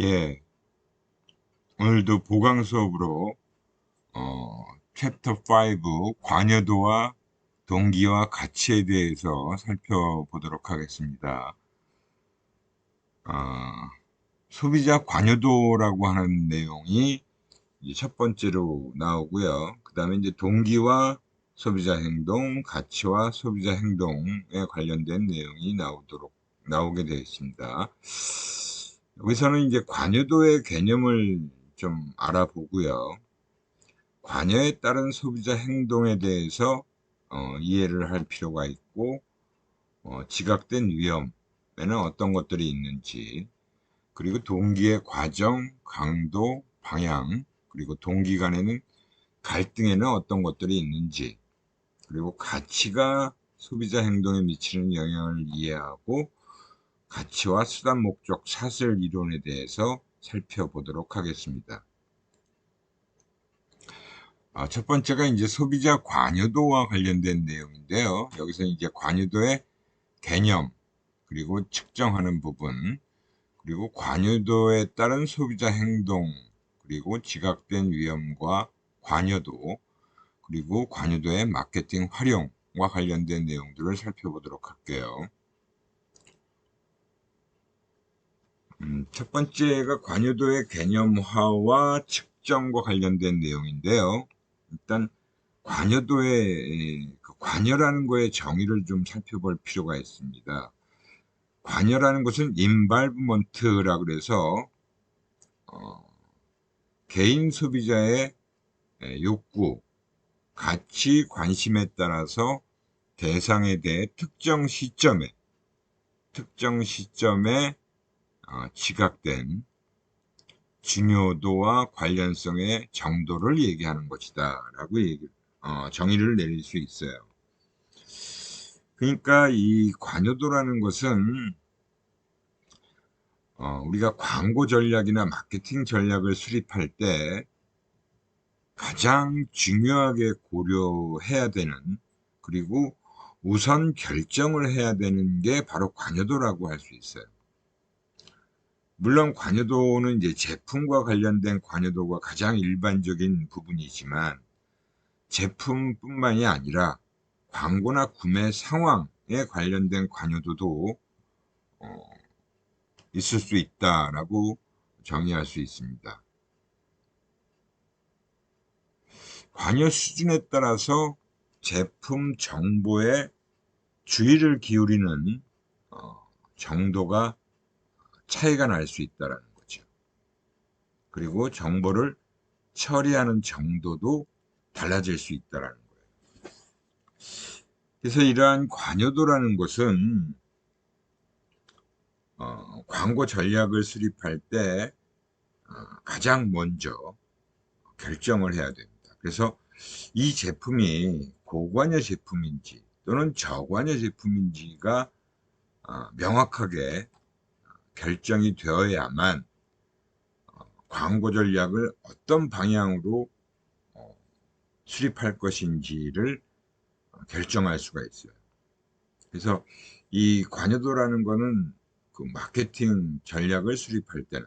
예, 오늘도 보강 수업으로 챕터 5 관여도와 동기와 가치에 대해서 살펴보도록 하겠습니다. 어, 소비자 관여도라고 하는 내용이 이제 첫 번째로 나오고요. 그 다음에 이제 동기와 소비자 행동, 가치와 소비자 행동에 관련된 내용이 나오게 되어 있습니다. 여기서는 이제 관여도의 개념을 좀 알아보고요. 관여에 따른 소비자 행동에 대해서 이해를 할 필요가 있고, 지각된 위험에는 어떤 것들이 있는지, 그리고 동기의 과정, 강도, 방향, 그리고 동기 간에는 갈등에는 어떤 것들이 있는지, 그리고 가치가 소비자 행동에 미치는 영향을 이해하고 가치와 수단 목적 사슬 이론에 대해서 살펴보도록 하겠습니다. 첫 번째가 이제 소비자 관여도와 관련된 내용인데요. 여기서 이제 관여도의 개념, 그리고 측정하는 부분, 그리고 관여도에 따른 소비자 행동, 그리고 지각된 위험과 관여도, 그리고 관여도의 마케팅 활용과 관련된 내용들을 살펴보도록 할게요. 첫 번째가 관여도의 개념화와 측정과 관련된 내용인데요. 일단 관여도의 그 관여라는 거의 정의를 좀 살펴볼 필요가 있습니다. 관여라는 것은 인발브먼트라 그래서 개인 소비자의 욕구, 가치, 관심에 따라서 대상에 대해 특정 시점에 지각된 중요도와 관련성의 정도를 얘기하는 것이다 라고 정의를 내릴 수 있어요. 그러니까 이 관여도라는 것은 우리가 광고 전략이나 마케팅 전략을 수립할 때 가장 중요하게 고려해야 되는, 그리고 우선 결정을 해야 되는 게 바로 관여도라고 할 수 있어요. 물론 관여도는 이제 제품과 관련된 관여도가 가장 일반적인 부분이지만 제품뿐만이 아니라 광고나 구매 상황에 관련된 관여도도 있을 수 있다라고 정의할 수 있습니다. 관여 수준에 따라서 제품 정보에 주의를 기울이는 정도가 차이가 날 수 있다는 거죠. 그리고 정보를 처리하는 정도도 달라질 수 있다는 거예요. 그래서 이러한 관여도라는 것은 광고 전략을 수립할 때 가장 먼저 결정을 해야 됩니다. 그래서 이 제품이 고관여 제품인지 또는 저관여 제품인지가 명확하게 결정이 되어야만 광고 전략을 어떤 방향으로 수립할 것인지를 결정할 수가 있어요. 그래서 이 관여도라는 거는 그 마케팅 전략을 수립할 때나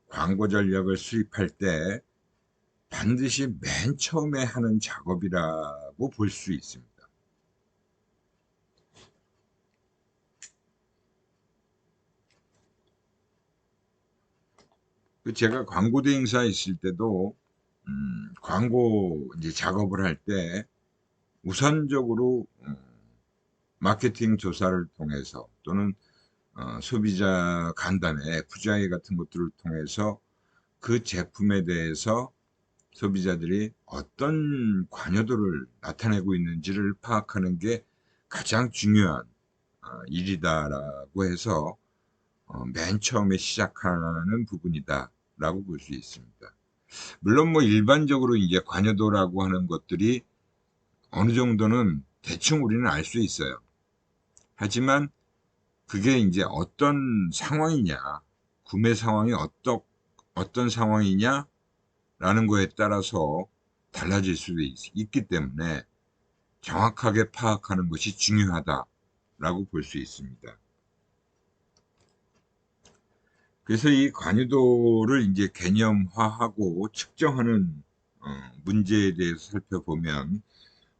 광고 전략을 수립할 때 반드시 맨 처음에 하는 작업이라고 볼 수 있습니다. 제가 광고 대행사에 있을 때도 광고 이제 작업을 할 때 우선적으로 마케팅 조사를 통해서 또는 소비자 간담회, FGI 같은 것들을 통해서 그 제품에 대해서 소비자들이 어떤 관여도를 나타내고 있는지를 파악하는 게 가장 중요한 일이다라고 해서 맨 처음에 시작하는 부분이다라고 볼 수 있습니다. 물론 뭐 일반적으로 이제 관여도라고 하는 것들이 어느 정도는 대충 우리는 알 수 있어요. 하지만 그게 이제 어떤 상황이냐, 구매 상황이 어떤 상황이냐라는 거에 따라서 달라질 수도 있기 때문에 정확하게 파악하는 것이 중요하다라고 볼 수 있습니다. 그래서 이 관여도를 이제 개념화하고 측정하는 문제에 대해서 살펴보면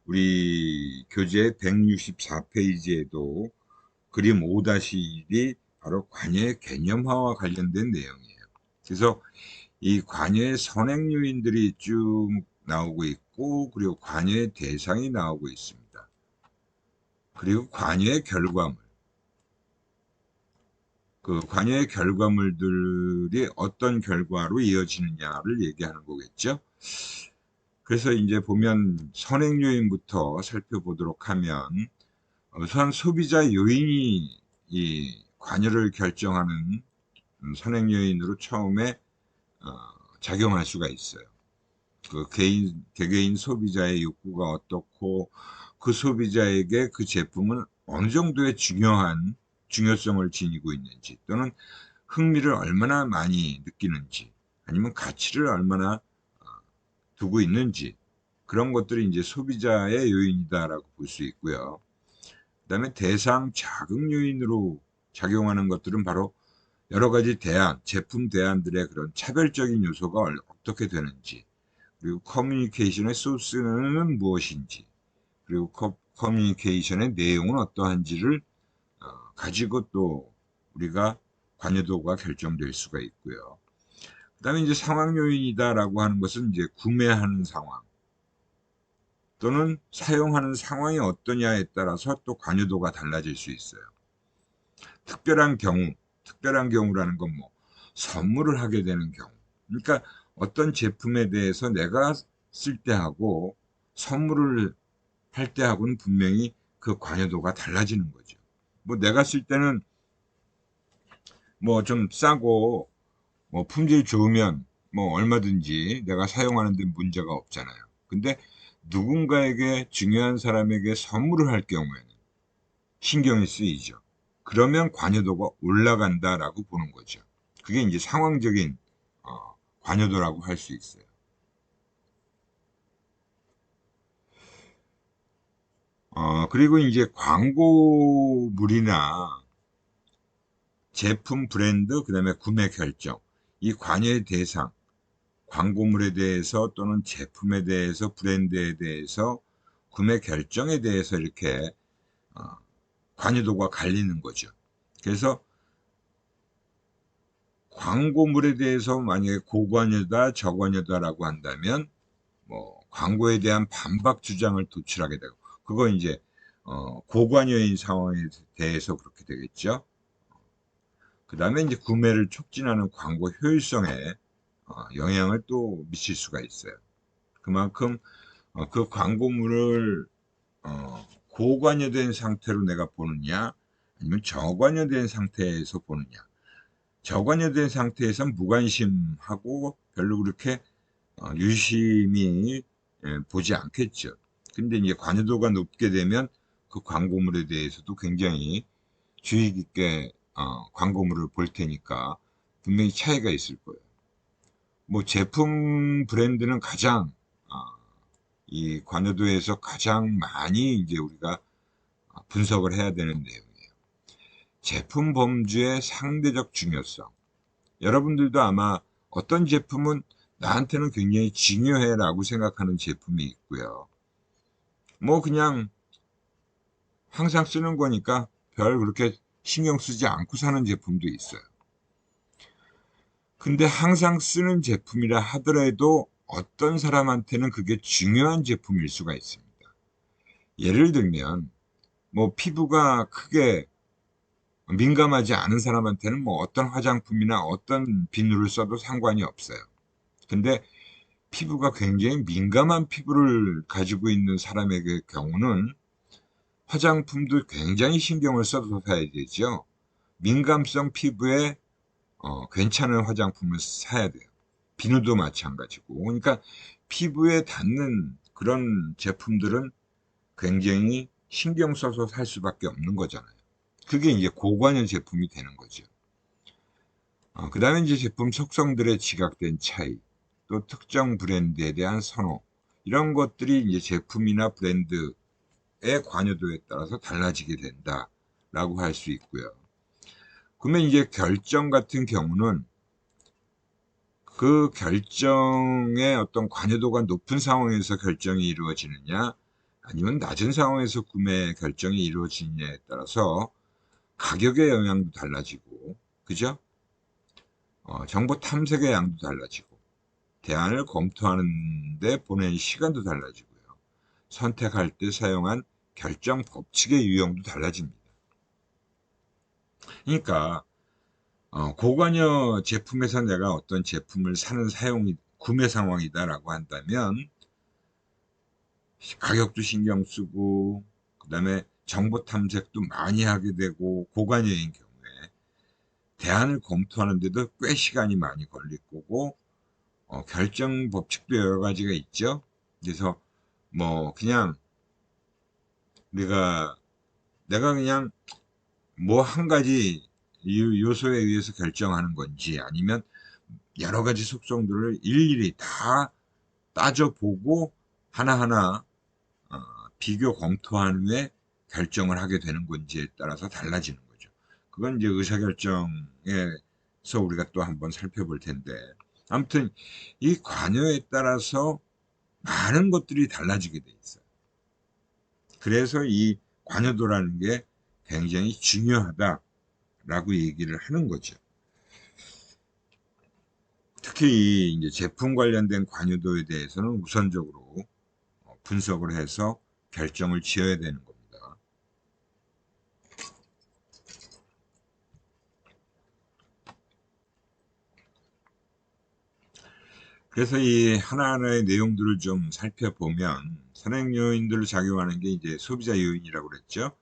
우리 교재 164페이지에도 그림 5-1이 바로 관여의 개념화와 관련된 내용이에요. 그래서 이 관여의 선행 요인들이 쭉 나오고 있고, 그리고 관여의 대상이 나오고 있습니다. 그리고 관여의 결과물. 그 관여의 결과물들이 어떤 결과로 이어지느냐를 얘기하는 거겠죠. 그래서 이제 보면 선행 요인부터 살펴보도록 하면, 우선 소비자 요인이 이 관여를 결정하는 선행 요인으로 처음에 작용할 수가 있어요. 그 개개인 소비자의 욕구가 어떻고, 그 소비자에게 그 제품은 어느 정도의 중요성을 지니고 있는지, 또는 흥미를 얼마나 많이 느끼는지, 아니면 가치를 얼마나 두고 있는지, 그런 것들이 이제 소비자의 요인이다라고 볼 수 있고요. 그다음에 대상 자극 요인으로 작용하는 것들은 바로 여러 가지 제품 대안들의 그런 차별적인 요소가 어떻게 되는지, 그리고 커뮤니케이션의 소스는 무엇인지, 그리고 커뮤니케이션의 내용은 어떠한지를 가지고 또 우리가 관여도가 결정될 수가 있고요. 그다음에 이제 상황 요인이다라고 하는 것은 이제 구매하는 상황 또는 사용하는 상황이 어떠냐에 따라서 또 관여도가 달라질 수 있어요. 특별한 경우라는 건 뭐 선물을 하게 되는 경우. 그러니까 어떤 제품에 대해서 내가 쓸 때하고 선물을 할 때하고는 분명히 그 관여도가 달라지는 거죠. 뭐 내가 쓸 때는 뭐 좀 싸고 뭐 품질 좋으면 뭐 얼마든지 내가 사용하는 데 문제가 없잖아요. 근데 누군가에게 중요한 사람에게 선물을 할 경우에는 신경이 쓰이죠. 그러면 관여도가 올라간다라고 보는 거죠. 그게 이제 상황적인 관여도라고 할 수 있어요. 그리고 이제 광고물이나 제품 브랜드, 그다음에 구매 결정, 이 관여의 대상, 광고물에 대해서 또는 제품에 대해서, 브랜드에 대해서, 구매 결정에 대해서 이렇게 어, 관여도가 갈리는 거죠. 그래서 광고물에 대해서 만약에 고관여다, 저관여다라고 한다면 뭐 광고에 대한 반박 주장을 도출하게 되고, 그거 이제 고관여인 상황에 대해서 그렇게 되겠죠. 그 다음에 이제 구매를 촉진하는 광고 효율성에 영향을 또 미칠 수가 있어요. 그만큼 그 광고물을 고관여된 상태로 내가 보느냐, 아니면 저관여된 상태에서 보느냐. 저관여된 상태에선 무관심하고 별로 그렇게 유심히 보지 않겠죠. 근데 이제 관여도가 높게 되면 그 광고물에 대해서도 굉장히 주의 깊게 광고물을 볼 테니까 분명히 차이가 있을 거예요. 뭐 제품 브랜드는 가장 이 관여도에서 가장 많이 이제 우리가 분석을 해야 되는 내용이에요. 제품 범주의 상대적 중요성. 여러분들도 아마 어떤 제품은 나한테는 굉장히 중요해라고 생각하는 제품이 있고요. 뭐 그냥 항상 쓰는 거니까 별 그렇게 신경 쓰지 않고 사는 제품도 있어요. 근데 항상 쓰는 제품이라 하더라도 어떤 사람한테는 그게 중요한 제품일 수가 있습니다. 예를 들면 뭐 피부가 크게 민감하지 않은 사람한테는 뭐 어떤 화장품이나 어떤 비누를 써도 상관이 없어요. 근데 피부가 굉장히 민감한 피부를 가지고 있는 사람에게 경우는 화장품도 굉장히 신경을 써서 사야 되죠. 민감성 피부에 괜찮은 화장품을 사야 돼요. 비누도 마찬가지고. 그러니까 피부에 닿는 그런 제품들은 굉장히 신경 써서 살 수밖에 없는 거잖아요. 그게 이제 고관여 제품이 되는 거죠. 그 다음에 이제 제품 속성들의 지각된 차이, 또 특정 브랜드에 대한 선호, 이런 것들이 이제 제품이나 브랜드의 관여도에 따라서 달라지게 된다라고 할 수 있고요. 그러면 이제 결정 같은 경우는 그 결정의 어떤 관여도가 높은 상황에서 결정이 이루어지느냐, 아니면 낮은 상황에서 구매 결정이 이루어지느냐에 따라서 가격의 영향도 달라지고, 그죠? 정보 탐색의 양도 달라지고, 대안을 검토하는데 보낸 시간도 달라지고요. 선택할 때 사용한 결정 법칙의 유형도 달라집니다. 그러니까 고관여 제품에서 내가 어떤 제품을 사는 구매 상황이다라고 한다면 가격도 신경 쓰고, 그 다음에 정보 탐색도 많이 하게 되고, 고관여인 경우에 대안을 검토하는데도 꽤 시간이 많이 걸릴 거고, 결정 법칙도 여러 가지가 있죠. 그래서 뭐 그냥 내가 그냥 뭐 한 가지 요소에 의해서 결정하는 건지, 아니면 여러 가지 속성들을 일일이 다 따져보고 하나하나 비교 검토한 후에 결정을 하게 되는 건지에 따라서 달라지는 거죠. 그건 이제 의사결정에서 우리가 또 한번 살펴볼 텐데, 아무튼 이 관여에 따라서 많은 것들이 달라지게 돼 있어요. 그래서 이 관여도라는 게 굉장히 중요하다라고 얘기를 하는 거죠. 특히 이제 제품 관련된 관여도에 대해서는 우선적으로 분석을 해서 결정을 지어야 되는 겁니다. 그래서 이 하나하나의 내용들을 좀 살펴보면, 선행 요인들로 작용하는 게 이제 소비자 요인이라고 그랬죠.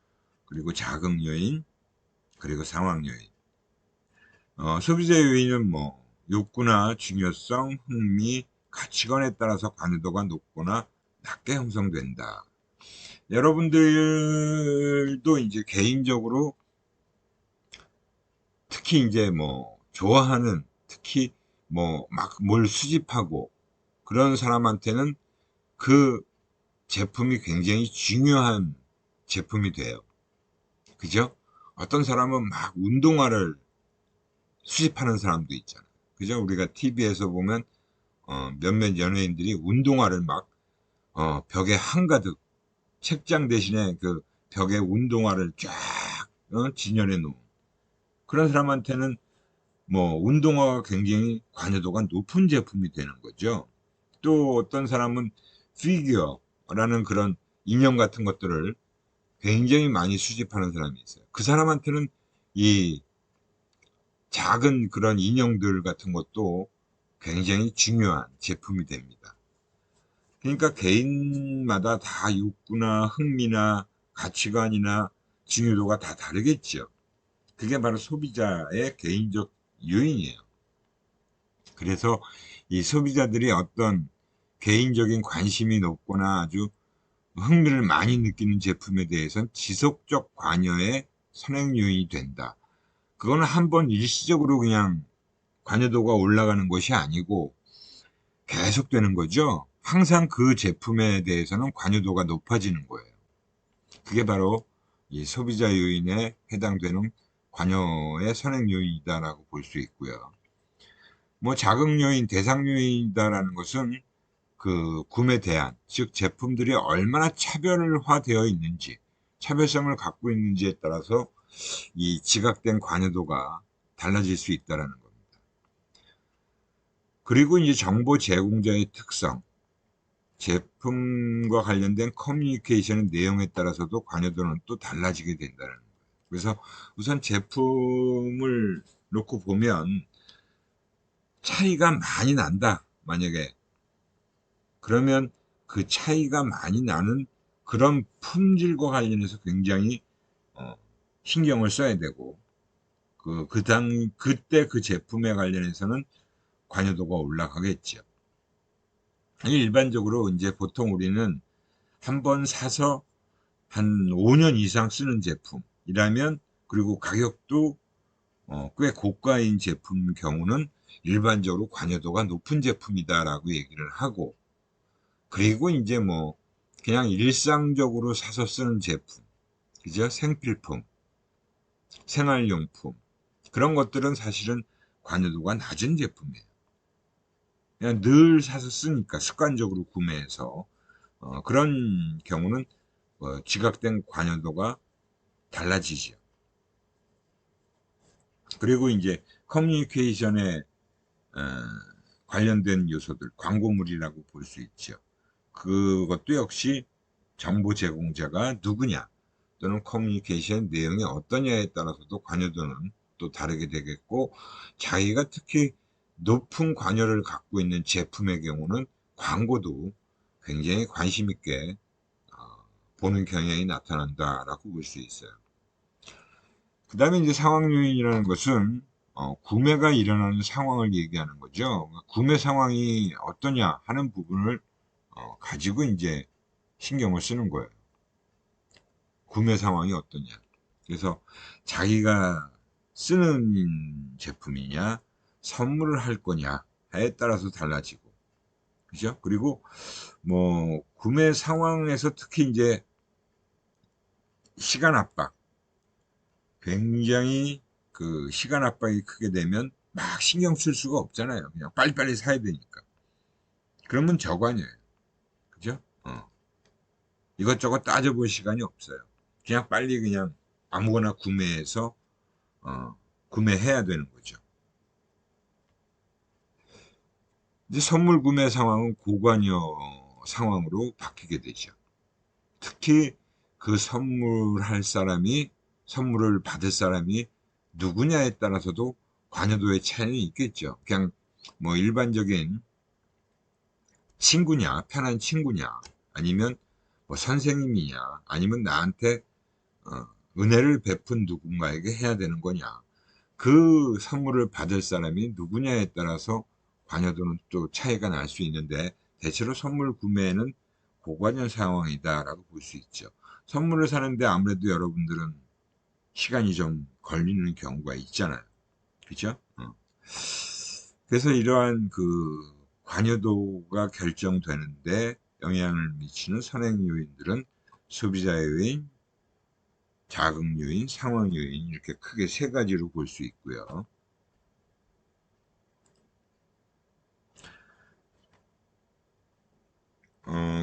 그리고 자극 요인, 그리고 상황 요인. 소비자 요인은 뭐 욕구나 중요성, 흥미, 가치관에 따라서 관여도가 높거나 낮게 형성된다. 여러분들도 이제 개인적으로 특히 이제 뭐 좋아하는, 특히 뭐 막 뭘 수집하고 그런 사람한테는 그 제품이 굉장히 중요한 제품이 돼요. 그죠? 어떤 사람은 막 운동화를 수집하는 사람도 있잖아요. 그죠? 우리가 TV에서 보면 몇몇 연예인들이 운동화를 막 벽에 한가득, 책장 대신에 그 벽에 운동화를 쫙 진열해 놓은 그런 사람한테는 뭐 운동화가 굉장히 관여도가 높은 제품이 되는 거죠. 또 어떤 사람은 피규어라는 그런 인형 같은 것들을 굉장히 많이 수집하는 사람이 있어요. 그 사람한테는 이 작은 그런 인형들 같은 것도 굉장히 중요한 제품이 됩니다. 그러니까 개인마다 다 욕구나 흥미나 가치관이나 중요도가 다 다르겠죠. 그게 바로 소비자의 개인적 요인이에요. 그래서 이 소비자들이 어떤 개인적인 관심이 높거나 아주 흥미를 많이 느끼는 제품에 대해서는 지속적 관여의 선행 요인이 된다. 그거는 한번 일시적으로 그냥 관여도가 올라가는 것이 아니고 계속되는 거죠. 항상 그 제품에 대해서는 관여도가 높아지는 거예요. 그게 바로 이 소비자 요인에 해당되는 관여의 선행 요인이다라고 볼 수 있고요. 뭐 자극 요인, 대상 요인이다라는 것은 그 구매 대안, 즉 제품들이 얼마나 차별화되어 있는지, 차별성을 갖고 있는지에 따라서 이 지각된 관여도가 달라질 수 있다라는 겁니다. 그리고 이제 정보 제공자의 특성, 제품과 관련된 커뮤니케이션의 내용에 따라서도 관여도는 또 달라지게 된다는 거예요. 그래서 우선 제품을 놓고 보면 차이가 많이 난다. 만약에 그러면 그 차이가 많이 나는 그런 품질과 관련해서 굉장히 신경을 써야 되고, 그때 그 제품에 관련해서는 관여도가 올라가겠죠. 일반적으로 이제 보통 우리는 한 번 사서 한 5년 이상 쓰는 제품이라면, 그리고 가격도 꽤 고가인 제품 경우는 일반적으로 관여도가 높은 제품이다라고 얘기를 하고, 그리고 이제 뭐 그냥 일상적으로 사서 쓰는 제품, 그죠? 생필품, 생활용품, 그런 것들은 사실은 관여도가 낮은 제품이에요. 그냥 늘 사서 쓰니까 습관적으로 구매해서 그런 경우는 지각된 관여도가 달라지죠. 그리고 이제 커뮤니케이션에 어, 관련된 요소들, 광고물이라고 볼 수 있죠. 그것도 역시 정보 제공자가 누구냐 또는 커뮤니케이션 내용이 어떠냐에 따라서도 관여도는 또 다르게 되겠고, 자기가 특히 높은 관여를 갖고 있는 제품의 경우는 광고도 굉장히 관심 있게 보는 경향이 나타난다라고 볼 수 있어요. 그 다음에 이제 상황 요인이라는 것은 구매가 일어나는 상황을 얘기하는 거죠. 구매 상황이 어떠냐 하는 부분을 가지고 이제 신경을 쓰는 거예요. 구매 상황이 어떠냐. 그래서 자기가 쓰는 제품이냐, 선물을 할 거냐에 따라서 달라지고, 그죠? 그리고 뭐 구매 상황에서 특히 이제 시간 압박, 굉장히 그 시간 압박이 크게 되면 막 신경 쓸 수가 없잖아요. 그냥 빨리빨리 사야 되니까. 그러면 저관이에요. 그죠? 이것저것 따져볼 시간이 없어요. 그냥 빨리 그냥 아무거나 구매해서 구매해야 되는 거죠. 이제 선물 구매 상황은 고관여 상황으로 바뀌게 되죠. 특히 그 선물할 사람이, 선물을 받을 사람이 누구냐에 따라서도 관여도의 차이는 있겠죠. 그냥 뭐 일반적인 친구냐, 편한 친구냐, 아니면 뭐 선생님이냐, 아니면 나한테 은혜를 베푼 누군가에게 해야 되는 거냐. 그 선물을 받을 사람이 누구냐에 따라서 관여도는 또 차이가 날 수 있는데, 대체로 선물 구매는 고관여 상황이다라고 볼 수 있죠. 선물을 사는데 아무래도 여러분들은 시간이 좀 걸리는 경우가 있잖아요. 그죠? 그래서 이러한 그 관여도가 결정되는데 영향을 미치는 선행 요인들은 소비자 요인, 자극 요인, 상황 요인, 이렇게 크게 세 가지로 볼 수 있고요.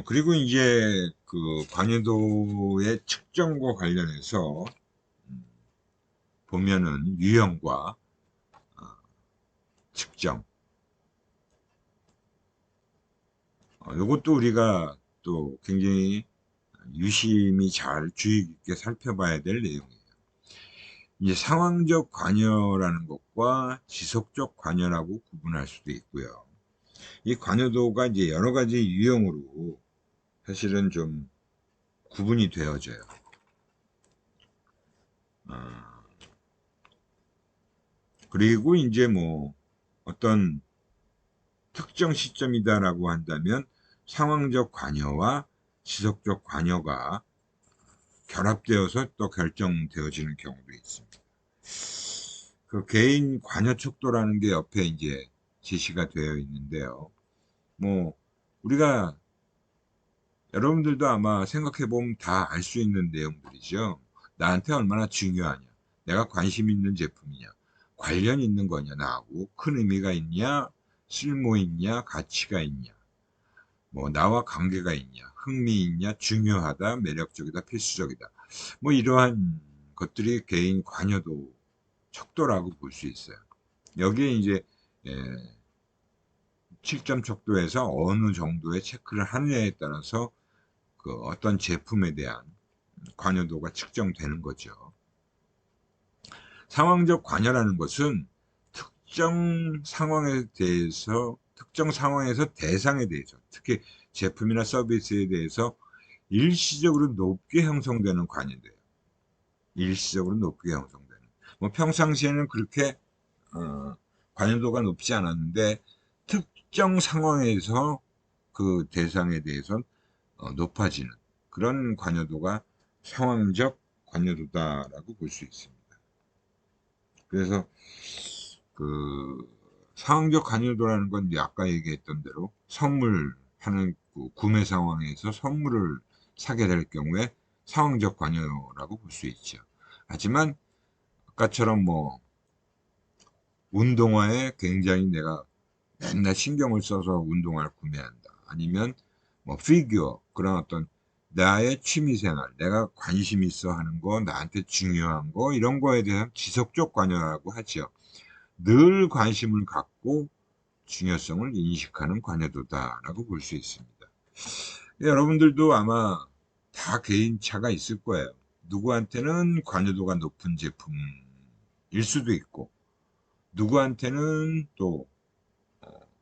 그리고 이제 그 관여도의 측정과 관련해서 보면은 유형과 측정, 이것도 우리가 또 굉장히 유심히 잘 주의 깊게 살펴봐야 될 내용이에요. 이제 상황적 관여라는 것과 지속적 관여라고 구분할 수도 있고요. 이 관여도가 이제 여러 가지 유형으로 사실은 좀 구분이 되어져요. 어, 그리고 이제 뭐 어떤 특정 시점이다라고 한다면 상황적 관여와 지속적 관여가 결합되어서 또 결정되어지는 경우도 있습니다. 그 개인 관여 척도라는 게 옆에 이제 제시가 되어 있는데요. 뭐 우리가 여러분들도 아마 생각해 보면 다 알 수 있는 내용들이죠. 나한테 얼마나 중요하냐, 내가 관심 있는 제품이냐, 관련 있는 거냐, 나하고 큰 의미가 있냐, 쓸모 있냐, 가치가 있냐, 뭐 나와 관계가 있냐, 흥미 있냐, 중요하다, 매력적이다, 필수적이다. 뭐 이러한 것들이 개인 관여도 척도라고 볼 수 있어요. 여기에 이제 7점 척도에서 어느 정도의 체크를 하느냐에 따라서 그 어떤 제품에 대한 관여도가 측정되는 거죠. 상황적 관여라는 것은 특정 상황에 대해서, 특정 상황에서 대상에 대해서, 특히 제품이나 서비스에 대해서 일시적으로 높게 형성되는 관여도예요. 일시적으로 높게 형성되는. 뭐 평상시에는 그렇게 관여도가 높지 않았는데 특정 상황에서 그 대상에 대해서 높아지는 그런 관여도가 상황적 관여도다라고 볼 수 있습니다. 그래서 그 상황적 관여도라는 건 아까 얘기했던 대로 선물하는 그 구매 상황에서 선물을 사게 될 경우에 상황적 관여라고 볼 수 있죠. 하지만 아까처럼 뭐 운동화에 굉장히 내가 맨날 신경을 써서 운동화를 구매한다. 아니면 뭐 피규어, 그런 어떤 나의 취미생활, 내가 관심 있어 하는 거, 나한테 중요한 거, 이런 거에 대한 지속적 관여라고 하죠. 늘 관심을 갖고 중요성을 인식하는 관여도다라고 볼 수 있습니다. 여러분들도 아마 다 개인차가 있을 거예요. 누구한테는 관여도가 높은 제품일 수도 있고, 누구한테는 또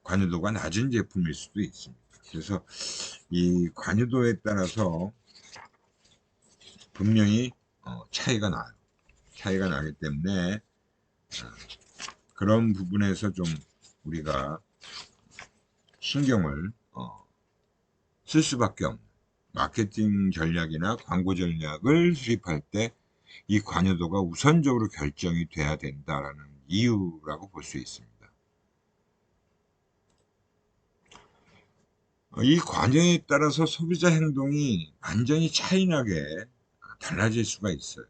관여도가 낮은 제품일 수도 있습니다. 그래서 이 관여도에 따라서 분명히 차이가 나요. 차이가 나기 때문에 그런 부분에서 좀 우리가 신경을 쓸 수밖에 없는, 마케팅 전략이나 광고 전략을 수립할 때 이 관여도가 우선적으로 결정이 돼야 된다라는 이유라고 볼 수 있습니다. 이 관여에 따라서 소비자 행동이 완전히 차이나게 달라질 수가 있어요.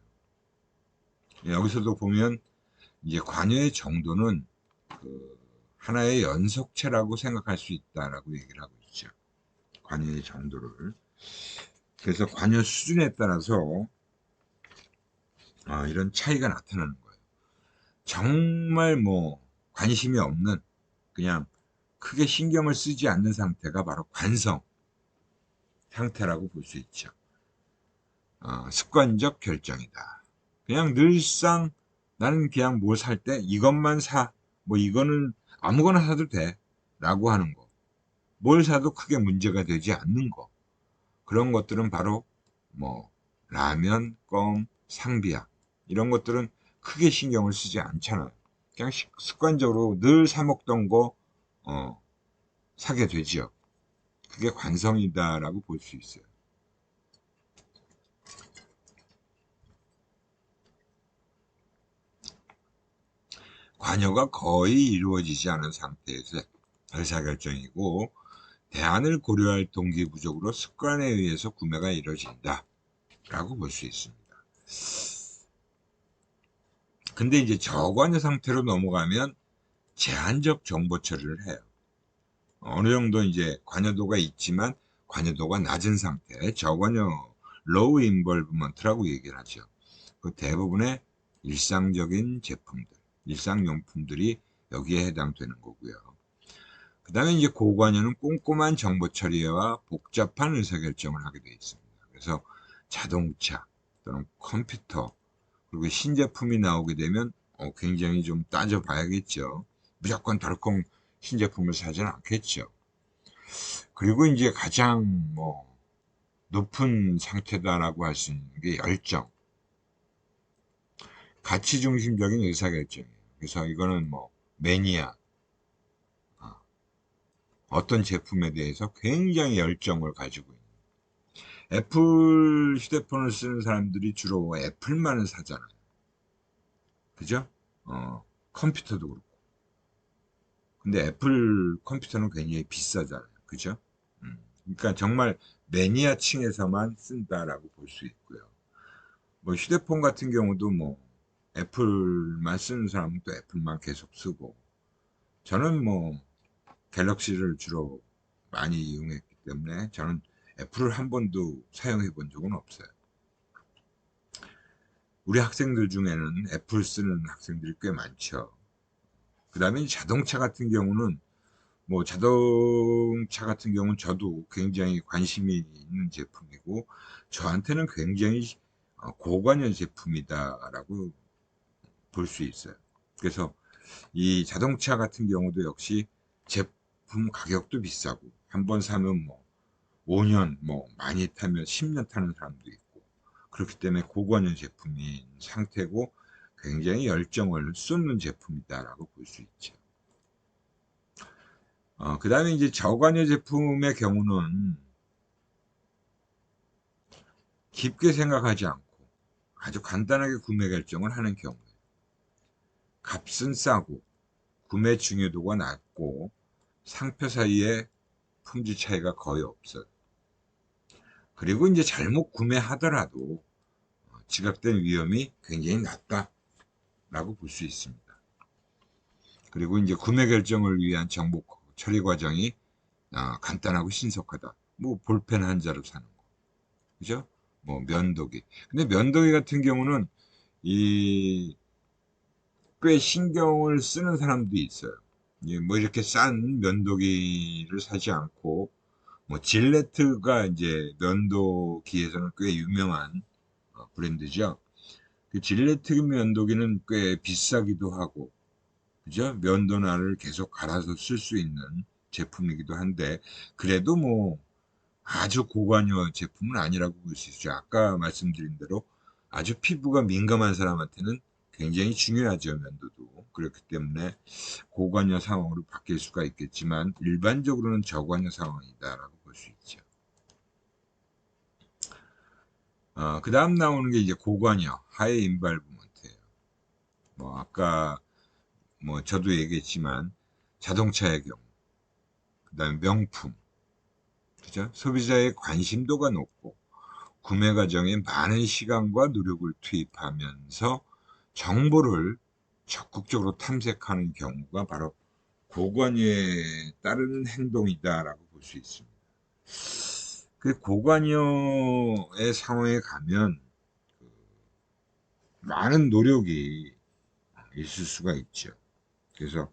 여기서도 보면 이제 관여의 정도는 그 하나의 연속체라고 생각할 수 있다라고 얘기를 하고 있죠. 관여의 정도를. 그래서 관여 수준에 따라서 이런 차이가 나타나는 거예요. 정말 뭐 관심이 없는, 그냥 크게 신경을 쓰지 않는 상태가 바로 관성 상태라고 볼 수 있죠. 습관적 결정이다. 그냥 늘상 나는 그냥 뭘 살 때 이것만 사, 뭐 이거는 아무거나 사도 돼 라고 하는 거, 뭘 사도 크게 문제가 되지 않는 거, 그런 것들은 바로 뭐 라면, 껌, 상비약, 이런 것들은 크게 신경을 쓰지 않잖아요. 그냥 습관적으로 늘 사 먹던 거 사게 되죠. 그게 관성이다라고 볼 수 있어요. 관여가 거의 이루어지지 않은 상태에서 의사결정이고, 대안을 고려할 동기 부족으로 습관에 의해서 구매가 이루어진다 라고 볼 수 있습니다. 근데 이제 저관여 상태로 넘어가면 제한적 정보 처리를 해요. 어느 정도 이제 관여도가 있지만 관여도가 낮은 상태, 저관여 low involvement라고 얘기를 하죠. 그 대부분의 일상적인 제품들, 일상용품들이 여기에 해당되는 거고요. 그 다음에 이제 고관여는 꼼꼼한 정보 처리와 복잡한 의사결정을 하게 되어 있습니다. 그래서 자동차 또는 컴퓨터, 그리고 신제품이 나오게 되면 굉장히 좀 따져봐야겠죠. 무조건 덜컹 신제품을 사지는 않겠죠. 그리고 이제 가장 뭐 높은 상태다라고 할 수 있는 게 열정, 가치 중심적인 의사결정이에요. 그래서 이거는 뭐 매니아, 어떤 제품에 대해서 굉장히 열정을 가지고 있는, 애플 휴대폰을 쓰는 사람들이 주로 애플만을 사잖아요. 그죠? 컴퓨터도 그렇고. 근데 애플 컴퓨터는 굉장히 비싸잖아요. 그죠? 그러니까 정말 매니아층에서만 쓴다라고 볼 수 있고요. 뭐 휴대폰 같은 경우도 뭐 애플만 쓰는 사람은 또 애플만 계속 쓰고, 저는 뭐 갤럭시를 주로 많이 이용했기 때문에 저는 애플을 한 번도 사용해 본 적은 없어요. 우리 학생들 중에는 애플 쓰는 학생들이 꽤 많죠. 그 다음에 자동차 같은 경우는, 뭐 자동차 같은 경우는 저도 굉장히 관심이 있는 제품이고, 저한테는 굉장히 고관여 제품이다라고 볼 수 있어요. 그래서 이 자동차 같은 경우도 역시 제품 가격도 비싸고, 한번 사면 뭐 5년, 뭐 많이 타면 10년 타는 사람도 있고, 그렇기 때문에 고관여 제품인 상태고 굉장히 열정을 쏟는 제품이다라고 볼 수 있죠. 그 다음에 이제 저관여 제품의 경우는 깊게 생각하지 않고 아주 간단하게 구매 결정을 하는 경우에 값은 싸고 구매 중요도가 낮고 상표 사이에 품질 차이가 거의 없어요. 그리고 이제 잘못 구매하더라도 지각된 위험이 굉장히 낮다라고 볼 수 있습니다. 그리고 이제 구매 결정을 위한 정보 처리 과정이 간단하고 신속하다. 뭐 볼펜 한 자루 사는 거, 그죠? 뭐 면도기. 근데 면도기 같은 경우는 이 꽤 신경을 쓰는 사람도 있어요. 뭐 이렇게 싼 면도기를 사지 않고 뭐 질레트가 이제 면도기에서는 꽤 유명한 브랜드죠. 그 질레트 면도기는 꽤 비싸기도 하고, 그죠? 면도날을 계속 갈아서 쓸 수 있는 제품이기도 한데, 그래도 뭐 아주 고관여 제품은 아니라고 볼 수 있죠. 아까 말씀드린 대로 아주 피부가 민감한 사람한테는 굉장히 중요하죠, 면도도. 그렇기 때문에 고관여 상황으로 바뀔 수가 있겠지만 일반적으로는 저관여 상황이다라고 볼 수 있죠. 그 다음 나오는 게 이제 고관여, 하이 인발브먼트예요. 뭐 아까 뭐 저도 얘기했지만 자동차의 경우, 그다음에 명품, 그죠? 소비자의 관심도가 높고 구매 과정에 많은 시간과 노력을 투입하면서 정보를 적극적으로 탐색하는 경우가 바로 고관여에 따르는 행동이다라고 볼 수 있습니다. 그 고관여의 상황에 가면 많은 노력이 있을 수가 있죠. 그래서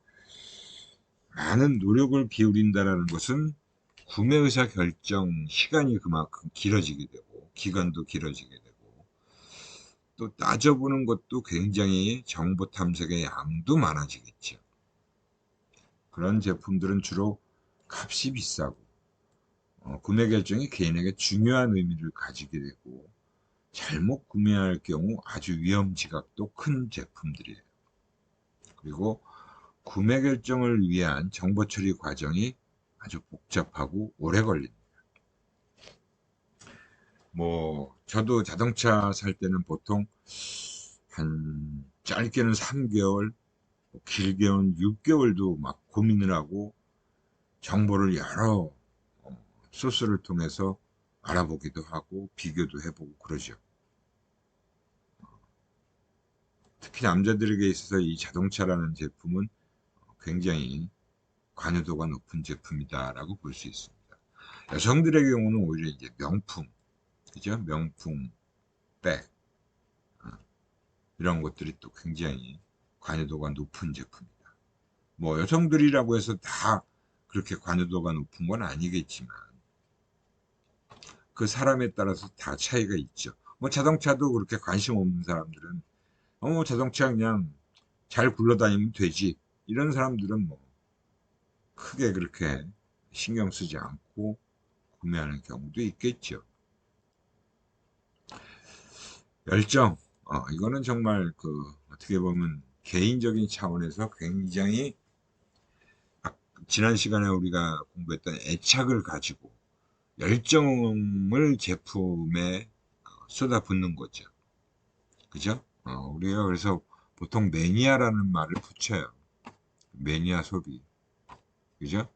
많은 노력을 기울인다라는 것은 구매 의사 결정 시간이 그만큼 길어지게 되고 기간도 길어지게 되고 또 따져보는 것도 굉장히 정보 탐색의 양도 많아지겠죠. 그런 제품들은 주로 값이 비싸고 구매 결정이 개인에게 중요한 의미를 가지게 되고 잘못 구매할 경우 아주 위험 지각도 큰 제품들이에요. 그리고 구매 결정을 위한 정보 처리 과정이 아주 복잡하고 오래 걸립니다. 뭐 저도 자동차 살 때는 보통 한 짧게는 3개월, 길게는 6개월도 막 고민을 하고 정보를 여러 소스를 통해서 알아보기도 하고 비교도 해보고 그러죠. 특히 남자들에게 있어서 이 자동차라는 제품은 굉장히 관여도가 높은 제품이다라고 볼 수 있습니다. 여성들의 경우는 오히려 이제 명품, 그죠? 명품, 백, 이런 것들이 또 굉장히 관여도가 높은 제품이다. 뭐 여성들이라고 해서 다 그렇게 관여도가 높은 건 아니겠지만 그 사람에 따라서 다 차이가 있죠. 뭐 자동차도 그렇게 관심 없는 사람들은 자동차 그냥 잘 굴러다니면 되지. 이런 사람들은 뭐 크게 그렇게 신경 쓰지 않고 구매하는 경우도 있겠죠. 열정, 이거는 정말 어떻게 보면 개인적인 차원에서 굉장히 지난 시간에 우리가 공부했던 애착을 가지고 열정을 제품에 쏟아붓는 거죠. 그죠? 우리가 그래서 보통 매니아라는 말을 붙여요. 매니아 소비. 그죠?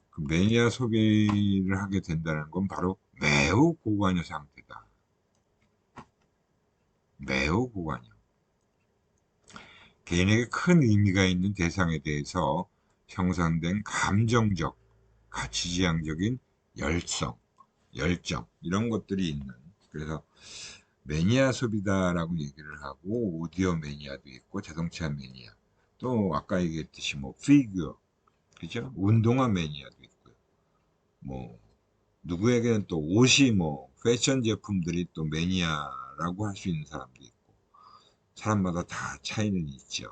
그 매니아 소비를 하게 된다는 건 바로 매우 고관여 상태다. 매우 고관여. 개인에게 큰 의미가 있는 대상에 대해서 형성된 감정적, 가치지향적인 열성, 열정, 이런 것들이 있는, 그래서 매니아 소비다라고 얘기를 하고, 오디오 매니아도 있고, 자동차 매니아, 또 아까 얘기했듯이 뭐, 피규어, 그죠? 운동화 매니아도 있고요. 뭐, 누구에게는 또 옷이 뭐, 패션 제품들이 또 매니아라고 할 수 있는 사람도 있고, 사람마다 다 차이는 있죠.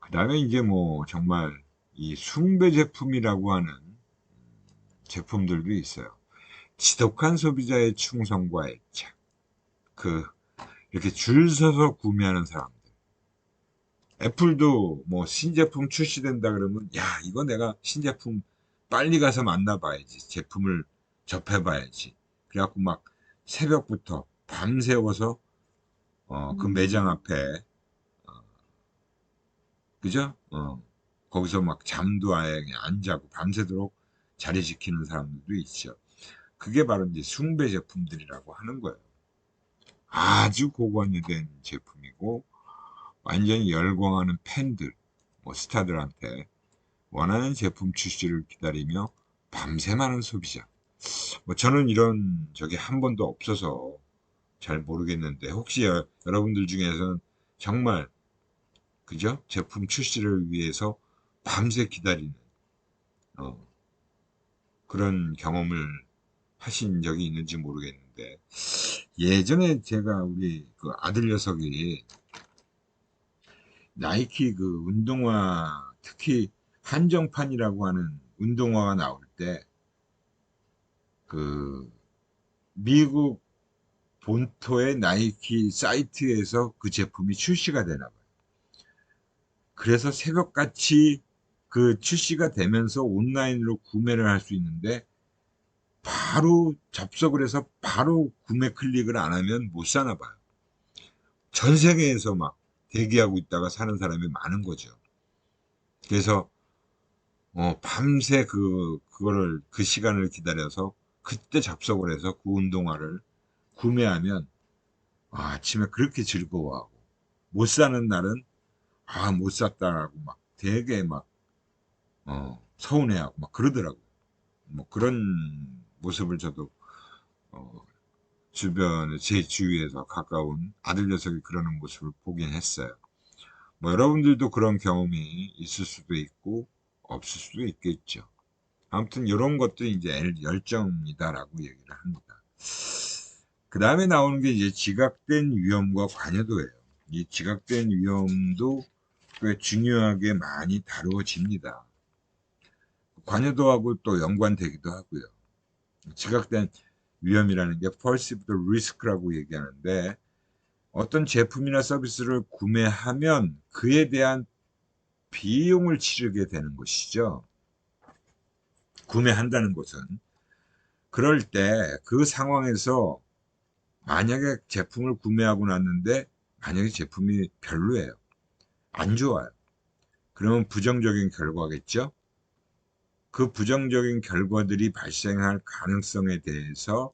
그 다음에 이제 뭐 정말 이 숭배 제품이라고 하는 제품들도 있어요. 지독한 소비자의 충성과 애착. 이렇게 줄 서서 구매하는 사람들. 애플도 뭐 신제품 출시된다 그러면, 야, 이거 내가 신제품 빨리 가서 만나봐야지. 제품을 접해봐야지. 그래갖고 막 새벽부터 밤새워서, 그 매장 앞에, 그죠? 거기서 막 잠도 아예 그냥 안 자고 밤새도록 자리 지키는 사람들도 있죠. 그게 바로 이제 숭배 제품들이라고 하는 거예요. 아주 고관여된 제품이고, 완전히 열광하는 팬들, 뭐 스타들한테 원하는 제품 출시를 기다리며 밤새 많은 소비자. 뭐 저는 이런 적이 한 번도 없어서 잘 모르겠는데 혹시 여러분들 중에서는 정말 그죠? 제품 출시를 위해서 밤새 기다리는 어, 그런 경험을 하신 적이 있는지 모르겠는데 예전에 제가 우리 그 아들 녀석이 나이키 그 운동화 특히 한정판이라고 하는 운동화가 나올 때 그 미국 본토의 나이키 사이트에서 그 제품이 출시가 되나 봐요. 그래서 새벽같이 그 출시가 되면서 온라인으로 구매를 할 수 있는데 바로 접속을 해서 바로 구매 클릭을 안 하면 못 사나 봐요. 전 세계에서 막 대기하고 있다가 사는 사람이 많은 거죠. 그래서 밤새 그거를 그 시간을 기다려서 그때 접속을 해서 그 운동화를 구매하면 아침에 그렇게 즐거워하고 못 사는 날은 못 샀다라고 막 되게 막 서운해하고 막 그러더라고요. 뭐 그런 모습을 저도 어, 주변에 제 주위에서 가까운 아들 녀석이 그러는 모습을 보긴 했어요. 뭐 여러분들도 그런 경험이 있을 수도 있고 없을 수도 있겠죠. 아무튼 이런 것도 이제 열정이다라고 얘기를 합니다. 그 다음에 나오는 게 이제 지각된 위험과 관여도예요. 이 지각된 위험도 꽤 중요하게 많이 다루어집니다. 관여도하고 또 연관되기도 하고요. 지각된 위험이라는 게 perceived risk라고 얘기하는데 어떤 제품이나 서비스를 구매하면 그에 대한 비용을 치르게 되는 것이죠. 구매한다는 것은. 그럴 때 그 상황에서 만약에 제품을 구매하고 났는데 만약에 제품이 별로예요. 안 좋아요. 그러면 부정적인 결과겠죠. 그 부정적인 결과들이 발생할 가능성에 대해서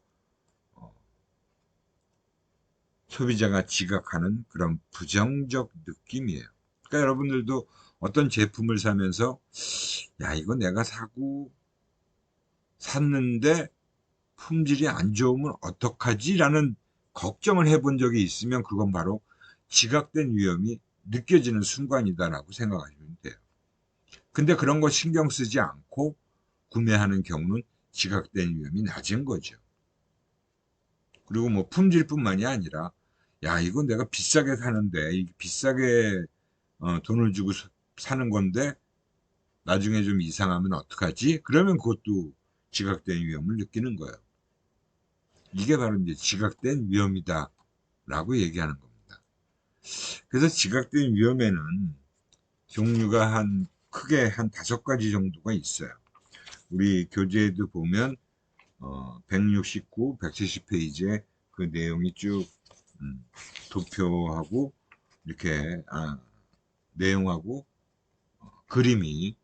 소비자가 지각하는 그런 부정적 느낌이에요. 그러니까 여러분들도 어떤 제품을 사면서 야 이거 내가 샀는데 품질이 안 좋으면 어떡하지? 라는 걱정을 해본 적이 있으면 그건 바로 지각된 위험이 느껴지는 순간이다라고 생각하시면 돼요. 근데 그런 거 신경 쓰지 않고 구매하는 경우는 지각된 위험이 낮은 거죠. 그리고 뭐 품질뿐만이 아니라 야 이거 내가 비싸게 사는데 비싸게 돈을 주고 사는 건데 나중에 좀 이상하면 어떡하지? 그러면 그것도 지각된 위험을 느끼는 거예요. 이게 바로 이제 지각된 위험이다라고 얘기하는 겁니다. 그래서 지각된 위험에는 종류가 크게 한 5가지 정도가 있어요. 우리 교재에도 보면 169, 170페이지에 그 내용이 쭉 도표하고 이렇게 내용하고 그림이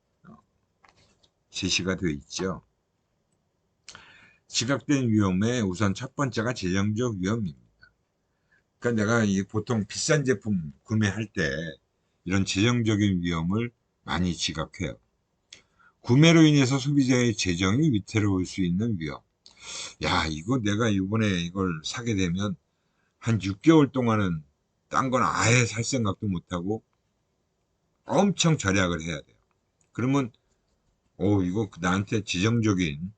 제시가 되어 있죠. 지각된 위험의 우선 첫 번째가 재정적 위험입니다. 그러니까 내가 보통 비싼 제품 구매할 때 이런 재정적인 위험을 많이 지각해요. 구매로 인해서 소비자의 재정이 위태로울 수 있는 위험. 야, 이거 내가 이번에 이걸 사게 되면 한 6개월 동안은 딴 건 아예 살 생각도 못하고 엄청 절약을 해야 돼요. 그러면 이거 나한테 지정적인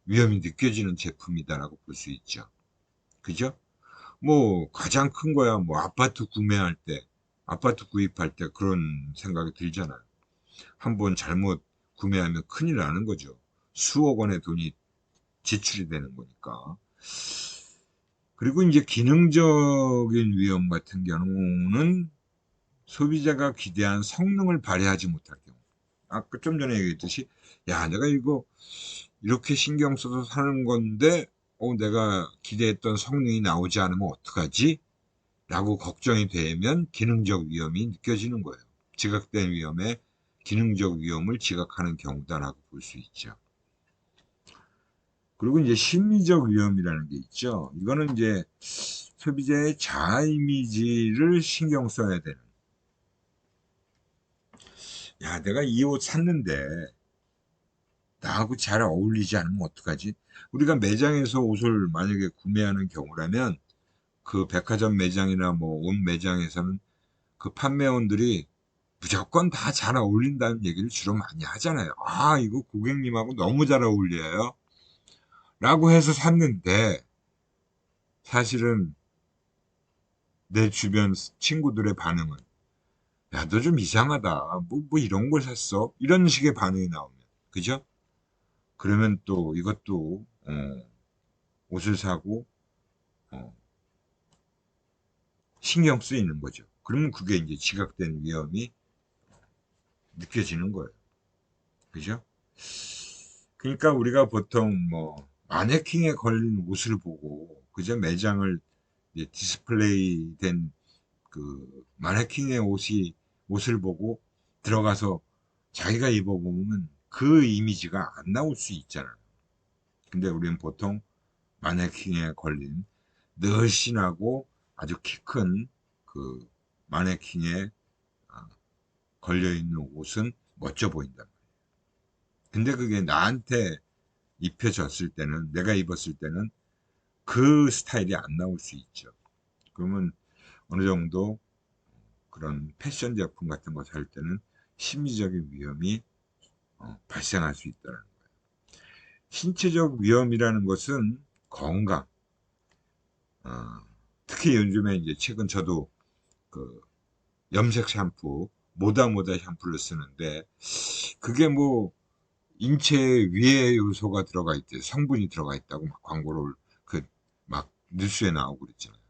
위험이 느껴지는 제품이다라고 볼 수 있죠. 그죠? 뭐 가장 큰 거야 뭐 아파트 구입할 때 그런 생각이 들잖아요. 한번 잘못 구매하면 큰일 나는 거죠. 수억 원의 돈이 지출이 되는 거니까. 그리고 이제 기능적인 위험 같은 경우는 소비자가 기대한 성능을 발휘하지 못할 경우. 아까 좀 전에 얘기했듯이 야 내가 이거 이렇게 신경 써서 사는 건데 내가 기대했던 성능이 나오지 않으면 어떡하지? 라고 걱정이 되면 기능적 위험이 느껴지는 거예요. 지각된 위험에 기능적 위험을 지각하는 경우다라고 볼 수 있죠. 그리고 이제 심리적 위험이라는 게 있죠. 이거는 이제 소비자의 자아 이미지를 신경 써야 되는. 야, 내가 이 옷 샀는데 나하고 잘 어울리지 않으면 어떡하지? 우리가 매장에서 옷을 만약에 구매하는 경우라면 그 백화점 매장이나 뭐 옷 매장에서는 그 판매원들이 무조건 다 잘 어울린다는 얘기를 주로 많이 하잖아요. 아, 이거 고객님하고 너무 잘 어울려요. 라고 해서 샀는데 사실은 내 주변 친구들의 반응은 야, 너 좀 이상하다. 뭐 이런 걸 샀어? 이런 식의 반응이 나오면. 그죠? 그러면 또 이것도 옷을 사고 어, 신경 쓰이는 거죠. 그러면 그게 이제 지각된 위험이 느껴지는 거예요. 그죠? 그러니까 우리가 보통 뭐 마네킹에 걸린 옷을 보고 그저 매장을 이제 디스플레이 된 그 마네킹의 옷을 보고 들어가서 자기가 입어보면 그 이미지가 안 나올 수 있잖아요. 근데 우리는 보통 마네킹에 걸린 늘씬하고 아주 키 큰 그 마네킹에 걸려 있는 옷은 멋져 보인다. 근데 그게 나한테 입혀졌을 때는, 내가 입었을 때는 그 스타일이 안 나올 수 있죠. 그러면 어느 정도 그런 패션 제품 같은 거 살 때는 심리적인 위험이 발생할 수 있다는 거예요. 신체적 위험이라는 것은 건강, 어, 특히 요즘에 이제 최근 저도 그 염색 샴푸, 모다모다 샴푸를 쓰는데 그게 뭐 인체 위해 요소가 들어가 있대, 성분이 들어가 있다고 막 광고를 그 막 뉴스에 나오고 그랬잖아요.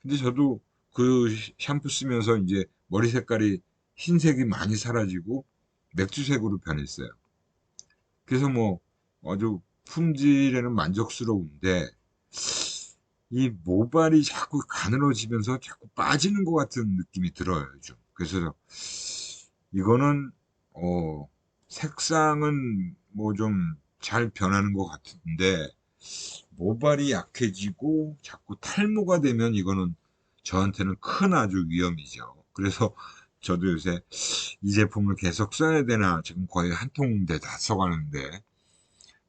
근데 저도 그 샴푸 쓰면서 이제 머리 색깔이 흰색이 많이 사라지고 맥주색으로 변했어요. 그래서 뭐 아주 품질에는 만족스러운데 이 모발이 자꾸 가늘어지면서 자꾸 빠지는 것 같은 느낌이 들어요, 요즘. 그래서 이거는 색상은 뭐 좀 잘 변하는 것 같은데 모발이 약해지고 자꾸 탈모가 되면 이거는 저한테는 큰 아주 위험이죠. 그래서 저도 요새 이 제품을 계속 써야 되나 지금 거의 한 통대 다 써가는데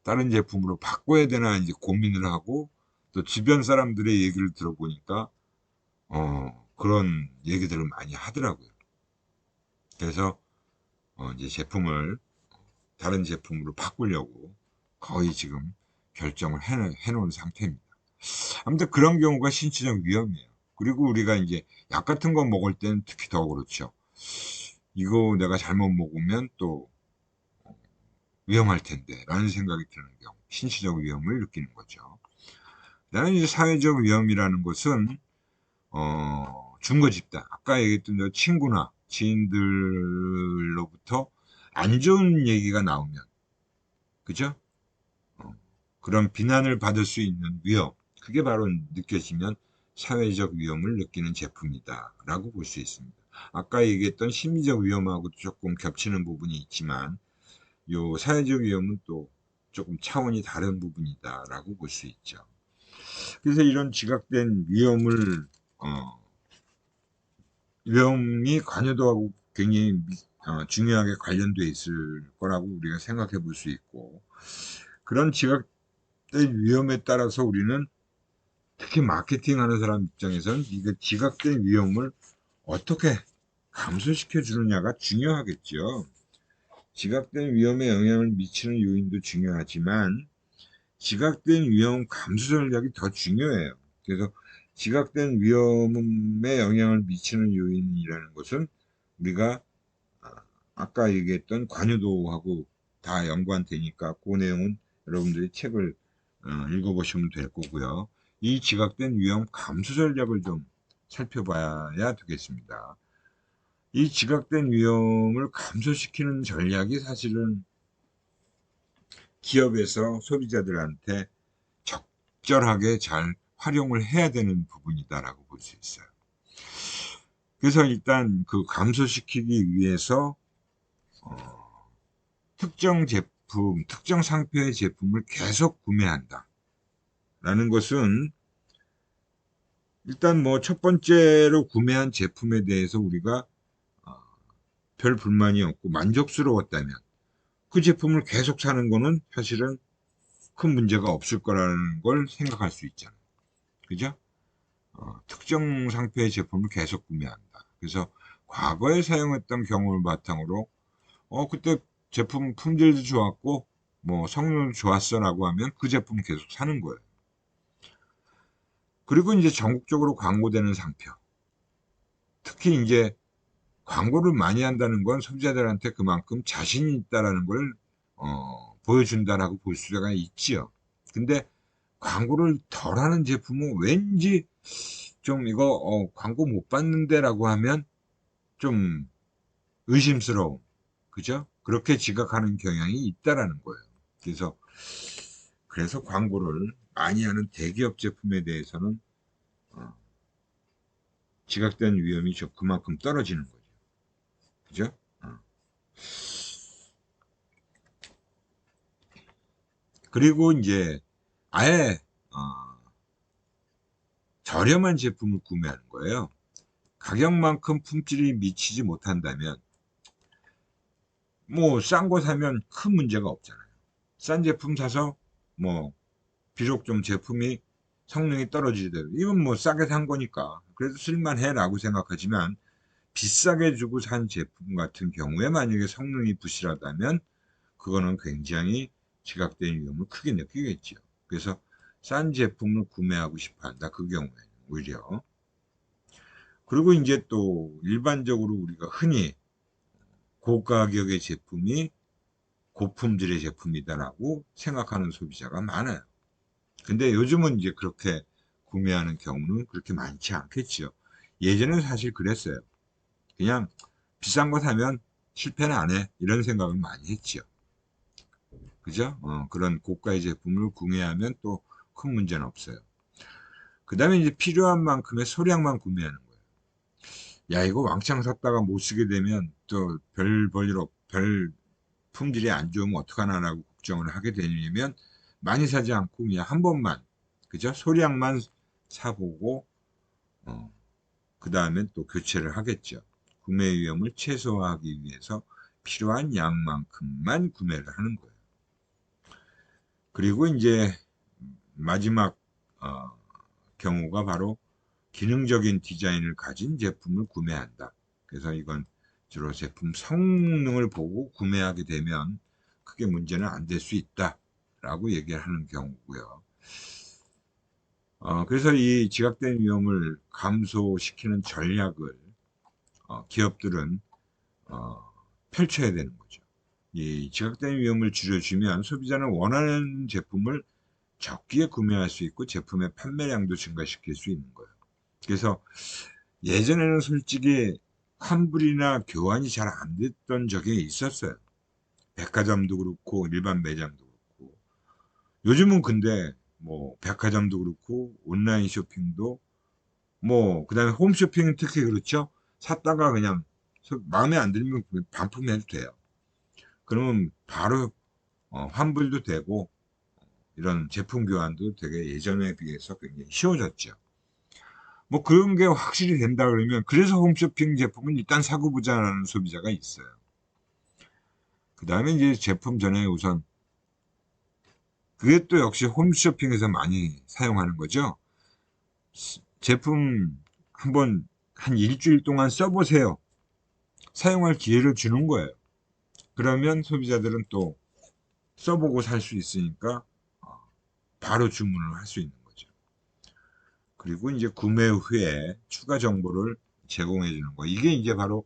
다른 제품으로 바꿔야 되나 이제 고민을 하고 또 주변 사람들의 얘기를 들어보니까 그런 얘기들을 많이 하더라고요. 그래서 이제 제품을 다른 제품으로 바꾸려고 거의 지금 결정을 해놓은 상태입니다. 아무튼 그런 경우가 신체적 위험이에요. 그리고 우리가 이제 약 같은 거 먹을 때는 특히 더 그렇죠. 이거 내가 잘못 먹으면 또 위험할 텐데 라는 생각이 드는 경우 신체적 위험을 느끼는 거죠. 나는 이제 사회적 위험이라는 것은 증거 집단, 아까 얘기했던 저 친구나 지인들로부터 안 좋은 얘기가 나오면, 그죠? 어, 그런 비난을 받을 수 있는 위험, 그게 바로 느껴지면 사회적 위험을 느끼는 제품이다라고 볼 수 있습니다. 아까 얘기했던 심리적 위험하고 조금 겹치는 부분이 있지만, 요 사회적 위험은 또 조금 차원이 다른 부분이다라고 볼 수 있죠. 그래서 이런 지각된 위험을 위험이 관여도하고 굉장히 중요하게 관련돼 있을 거라고 우리가 생각해 볼 수 있고 그런 지각된 위험에 따라서 우리는 특히 마케팅하는 사람 입장에서는 이게 지각된 위험을 어떻게 감소시켜 주느냐가 중요하겠죠. 지각된 위험에 영향을 미치는 요인도 중요하지만 지각된 위험 감소 전략이 더 중요해요. 그래서 지각된 위험에 영향을 미치는 요인이라는 것은 우리가 아까 얘기했던 관여도하고 다 연관되니까 그 내용은 여러분들이 책을 읽어보시면 될 거고요. 이 지각된 위험 감소 전략을 좀 살펴봐야 되겠습니다. 이 지각된 위험을 감소시키는 전략이 사실은 기업에서 소비자들한테 적절하게 잘 활용을 해야 되는 부분이다라고 볼 수 있어요. 그래서 일단 그 감소시키기 위해서 특정 제품, 특정 상표의 제품을 계속 구매한다 라는 것은, 일단 뭐 첫 번째로 구매한 제품에 대해서 우리가 별 불만이 없고 만족스러웠다면 그 제품을 계속 사는 거는 사실은 큰 문제가 없을 거라는 걸 생각할 수 있잖아요. 그죠? 특정 상표의 제품을 계속 구매한다. 그래서 과거에 사용했던 경험을 바탕으로 그때 제품 품질도 좋았고 뭐 성능도 좋았어라고 하면 그 제품을 계속 사는 거예요. 그리고 이제 전국적으로 광고되는 상표. 특히 이제 광고를 많이 한다는 건 소비자들한테 그만큼 자신이 있다라는 걸 보여준다라고 볼 수가 있지요. 근데 광고를 덜 하는 제품은 왠지 좀 이거 광고 못 받는데라고 하면 좀 의심스러움, 그죠? 그렇게 지각하는 경향이 있다라는 거예요. 그래서 광고를 많이 하는 대기업 제품에 대해서는 지각된 위험이 좀 그만큼 떨어지는 거죠. 그죠? 그리고 이제 아예 저렴한 제품을 구매하는 거예요. 가격만큼 품질이 미치지 못한다면 뭐 싼 거 사면 큰 문제가 없잖아요. 싼 제품 사서 뭐 비록 좀 제품이 성능이 떨어지더라도 이건 뭐 싸게 산 거니까 그래도 쓸만해라고 생각하지만, 비싸게 주고 산 제품 같은 경우에 만약에 성능이 부실하다면 그거는 굉장히 지각된 위험을 크게 느끼겠죠. 그래서 싼 제품을 구매하고 싶어 한다. 그 경우에는 오히려. 그리고 이제 또 일반적으로 우리가 흔히 고가격의 제품이 고품질의 제품이다라고 생각하는 소비자가 많아요. 근데 요즘은 이제 그렇게 구매하는 경우는 그렇게 많지 않겠죠. 예전에는 사실 그랬어요. 그냥 비싼 거 사면 실패는 안 해. 이런 생각을 많이 했죠. 그죠? 그런 고가의 제품을 구매하면 또 큰 문제는 없어요. 그 다음에 이제 필요한 만큼의 소량만 구매하는 거예요. 야, 이거 왕창 샀다가 못 쓰게 되면 또 별 품질이 안 좋으면 어떡하나라고 걱정을 하게 되면 많이 사지 않고 그냥 한 번만, 그죠? 소량만 사보고, 그 다음엔 또 교체를 하겠죠. 구매 위험을 최소화하기 위해서 필요한 양만큼만 구매를 하는 거예요. 그리고 이제 마지막 경우가 바로 기능적인 디자인을 가진 제품을 구매한다. 그래서 이건 주로 제품 성능을 보고 구매하게 되면 크게 문제는 안 될 수 있다라고 얘기를 하는 경우고요. 그래서 이 지각된 위험을 감소시키는 전략을 기업들은 펼쳐야 되는 거죠. 이 지각된 위험을 줄여주면 소비자는 원하는 제품을 적기에 구매할 수 있고 제품의 판매량도 증가시킬 수 있는 거예요. 그래서 예전에는 솔직히 환불이나 교환이 잘 안 됐던 적이 있었어요. 백화점도 그렇고 일반 매장도 그렇고. 요즘은 근데 뭐 백화점도 그렇고 온라인 쇼핑도 뭐 그다음에 홈쇼핑은 특히 그렇죠. 샀다가 그냥 마음에 안 들면 반품해도 돼요. 그러면 바로 환불도 되고 이런 제품 교환도 되게 예전에 비해서 굉장히 쉬워졌죠. 뭐 그런 게 확실히 된다 그러면 그래서 홈쇼핑 제품은 일단 사고 보자라는 소비자가 있어요. 그 다음에 이제 제품 전에 우선 그게 또 역시 홈쇼핑에서 많이 사용하는 거죠. 제품 한번 한 일주일 동안 써보세요. 사용할 기회를 주는 거예요. 그러면 소비자들은 또 써보고 살 수 있으니까 바로 주문을 할 수 있는 거죠. 그리고 이제 구매 후에 추가 정보를 제공해 주는 거. 이게 이제 바로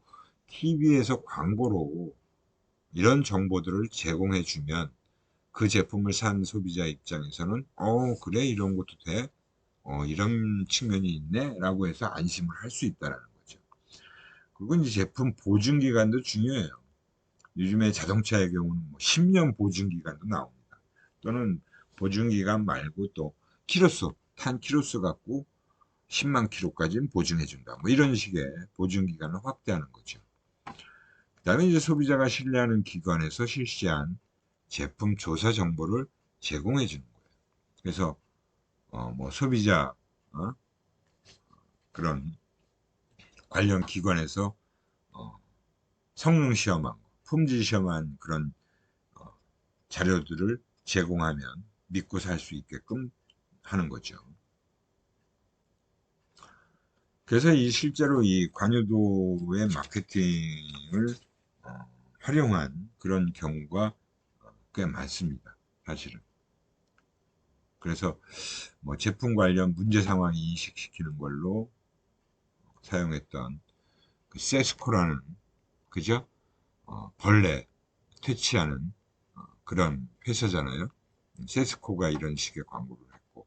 TV에서 광고로 이런 정보들을 제공해 주면 그 제품을 산 소비자 입장에서는 그래 이런 것도 돼? 이런 측면이 있네? 라고 해서 안심을 할 수 있다라는 거죠. 그리고 이제 제품 보증 기간도 중요해요. 요즘에 자동차의 경우는 뭐 10년 보증 기간도 나옵니다. 또는 보증 기간 말고 또 키로수, 탄 키로수 갖고 10만 킬로까지는 보증해 준다. 뭐 이런 식의 보증 기간을 확대하는 거죠. 그다음에 이제 소비자가 신뢰하는 기관에서 실시한 제품 조사 정보를 제공해 주는 거예요. 그래서 뭐 소비자 그런 관련 기관에서 어, 성능 시험한 거, 품질 시험한 그런 자료들을 제공하면 믿고 살 수 있게끔 하는 거죠. 그래서 이 실제로 이 관여도의 마케팅을 활용한 그런 경우가 꽤 많습니다. 사실은. 그래서 뭐 제품 관련 문제 상황 인식시키는 걸로 사용했던 그 세스코라는, 그죠? 벌레 퇴치하는 그런 회사잖아요. 세스코가 이런 식의 광고를 했고,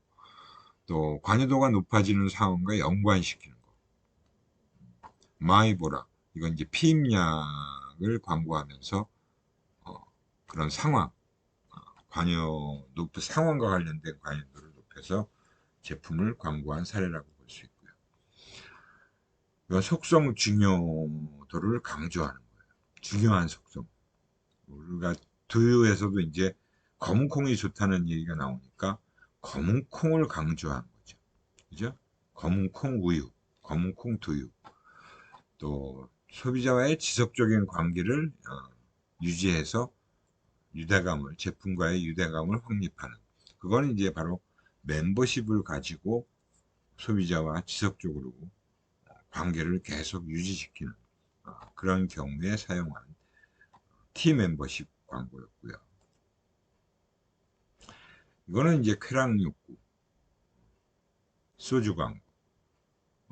또 관여도가 높아지는 상황과 연관시키는 거. 마이보라, 이건 이제 피임약을 광고하면서 그런 상황, 상황과 관련된 관여도를 높여서 제품을 광고한 사례라고 볼 수 있고요. 이건 속성 중요도를 강조하는 거예요. 중요한 속성. 우리가 두유에서도 이제 검은콩이 좋다는 얘기가 나오니까 검은콩을 강조한 거죠. 그죠? 검은콩 우유, 검은콩 두유. 또 소비자와의 지속적인 관계를 유지해서 제품과의 유대감을 확립하는. 그거는 이제 바로 멤버십을 가지고 소비자와 지속적으로 관계를 계속 유지시키는 그런 경우에 사용한 T 멤버십 광고였고요. 이거는 이제 쾌락 욕구, 소주 광고,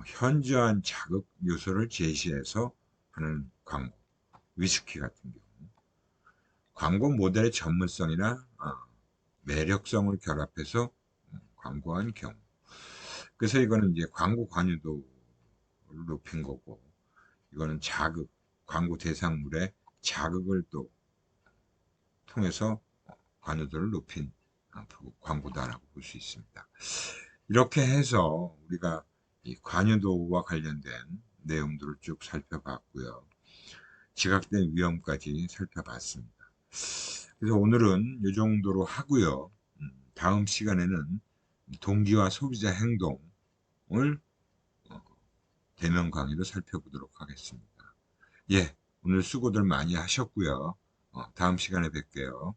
현저한 자극 요소를 제시해서 하는 광고, 위스키 같은 경우. 광고 모델의 전문성이나 매력성을 결합해서 광고한 경우. 그래서 이거는 이제 광고 관여도를 높인 거고, 이거는 광고 대상물의 자극을 또 통해서 관여도를 높인 광고다라고 볼 수 있습니다. 이렇게 해서 우리가 이 관여도와 관련된 내용들을 쭉 살펴봤고요. 지각된 위험까지 살펴봤습니다. 그래서 오늘은 이 정도로 하고요. 다음 시간에는 동기와 소비자 행동을 대면 강의로 살펴보도록 하겠습니다. 예, 오늘 수고들 많이 하셨고요. 다음 시간에 뵐게요.